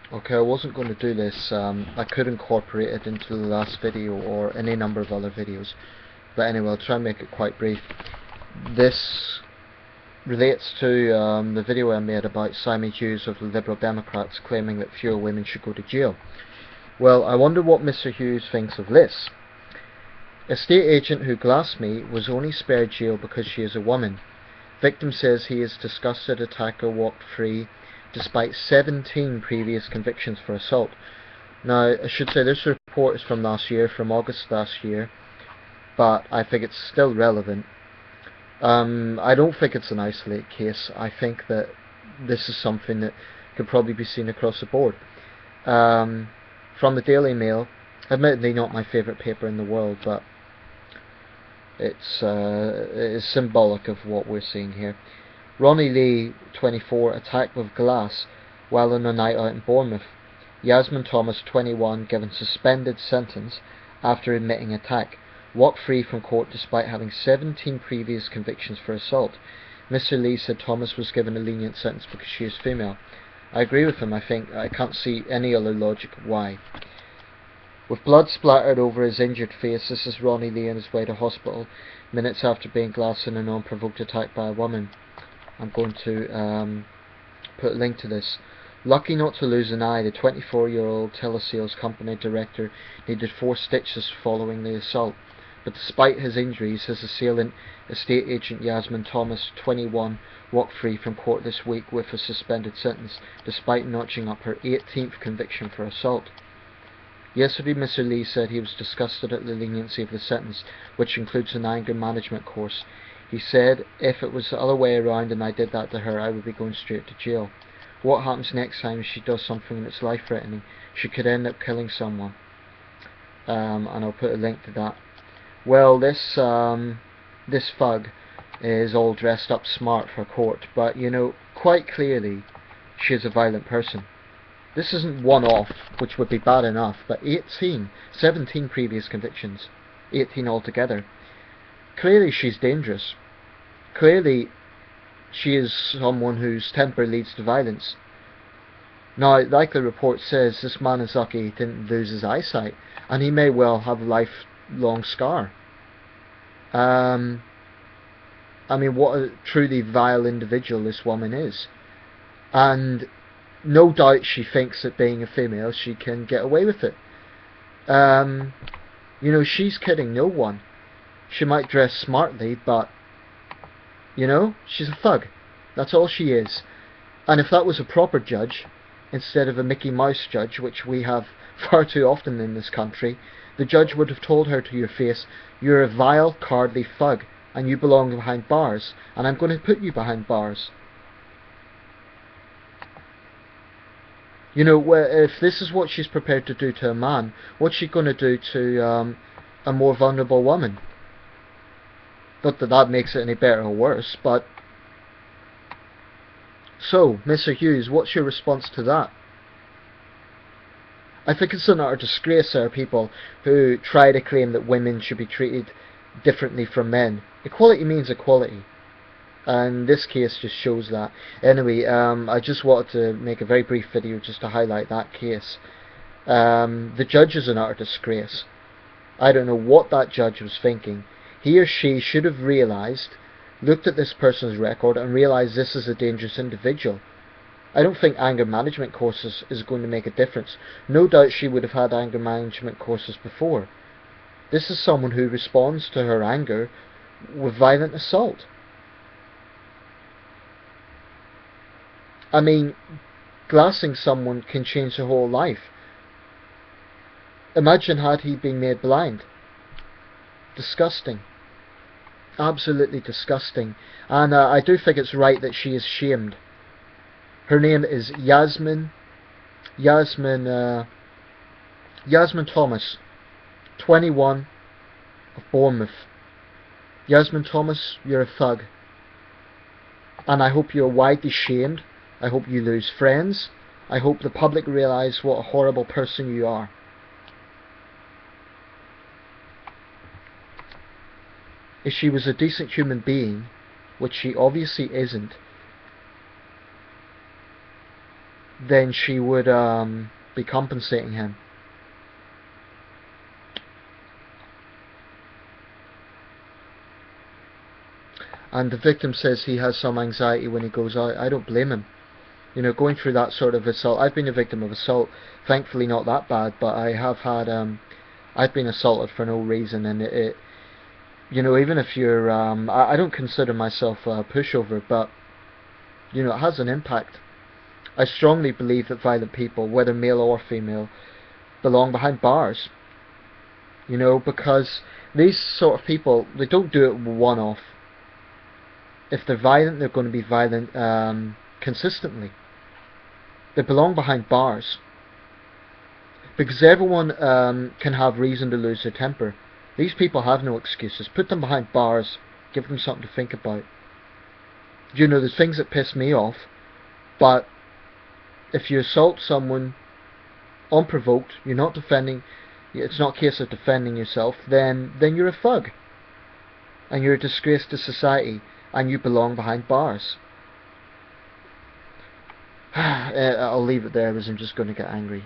Okay, I wasn't going to do this. I could incorporate it into the last video or any number of other videos. But anyway, I'll try and make it quite brief. This relates to the video I made about Simon Hughes of the Liberal Democrats claiming that fewer women should go to jail. Well, I wonder what Mr. Hughes thinks of this. Estate agent who glassed me was only spared jail because she is a woman. Victim says he is disgusted attacker walked free despite 17 previous convictions for assault. Now, I should say this report is from last year, from August last year, but I think it's still relevant. I don't think it's an isolated case. I think that this is something that could probably be seen across the board. From the Daily Mail, admittedly not my favourite paper in the world, but it is symbolic of what we're seeing here. Ronnie Lee, 24, attacked with glass while on a night out in Bournemouth. Yasmin Thomas, 21, given suspended sentence after admitting attack. Walked free from court despite having 17 previous convictions for assault. Mr. Lee said Thomas was given a lenient sentence because she is female. I agree with him. I can't see any other logic why. With blood splattered over his injured face, this is Ronnie Lee on his way to hospital, minutes after being glassed in an unprovoked attack by a woman. I'm going to put a link to this. Lucky not to lose an eye, the 24-year-old telesales company director needed 4 stitches following the assault. But despite his injuries, his assailant, estate agent Yasmin Thomas, 21, walked free from court this week with a suspended sentence, despite notching up her 18th conviction for assault. Yesterday, Mr. Lee said he was disgusted at the leniency of the sentence, which includes an anger management course. He said, if it was the other way around and I did that to her, I would be going straight to jail. What happens next time she does something that's life-threatening? She could end up killing someone. And I'll put a link to that. Well, this thug is all dressed up smart for court, but you know, quite clearly, she is a violent person. This isn't one-off, which would be bad enough, but 17 previous convictions, 18 altogether. Clearly she's dangerous. Clearly she is someone whose temper leads to violence. Now, like the report says, this man is lucky he didn't lose his eyesight, and he may well have a lifelong scar. I mean, what a truly vile individual this woman is. And no doubt she thinks that being a female she can get away with it. You know, she's kidding no one. She might dress smartly, but, you know, she's a thug. That's all she is. And if that was a proper judge, instead of a Mickey Mouse judge, which we have far too often in this country, the judge would have told her to your face, you're a vile, cowardly thug, and you belong behind bars, and I'm going to put you behind bars. You know, if this is what she's prepared to do to a man, what's she going to do to a more vulnerable woman? Not that that makes it any better or worse, but... So, Mr. Hughes, what's your response to that? I think it's an utter disgrace there are people who try to claim that women should be treated differently from men. Equality means equality. And this case just shows that. Anyway, I just wanted to make a very brief video just to highlight that case. The judge is an utter disgrace. I don't know what that judge was thinking. He or she should have realised, looked at this person's record and realised this is a dangerous individual. I don't think anger management courses is going to make a difference. No doubt she would have had anger management courses before. This is someone who responds to her anger with violent assault. I mean, glassing someone can change their whole life. Imagine had he been made blind. Disgusting. Absolutely disgusting. And I do think it's right that she is shamed. Her name is Yasmin Thomas, 21, of Bournemouth. Yasmin Thomas, you're a thug. And I hope you're widely shamed. I hope you lose friends. I hope the public realise what a horrible person you are. If she was a decent human being, which she obviously isn't, then she would be compensating him. And the victim says he has some anxiety when he goes out. I don't blame him. You know, going through that sort of assault. I've been a victim of assault. Thankfully not that bad, but I have had, I've been assaulted for no reason, and it you know, even if you're, I don't consider myself a pushover, but, you know, it has an impact. I strongly believe that violent people, whether male or female, belong behind bars. You know, because these sort of people, they don't do it one-off. If they're violent, they're going to be violent consistently. They belong behind bars. Because everyone can have reason to lose their temper. These people have no excuses. Put them behind bars. Give them something to think about. You know, there's things that piss me off, but if you assault someone unprovoked, you're not defending, it's not a case of defending yourself, then you're a thug. And you're a disgrace to society, and you belong behind bars. I'll leave it there because I'm just going to get angry.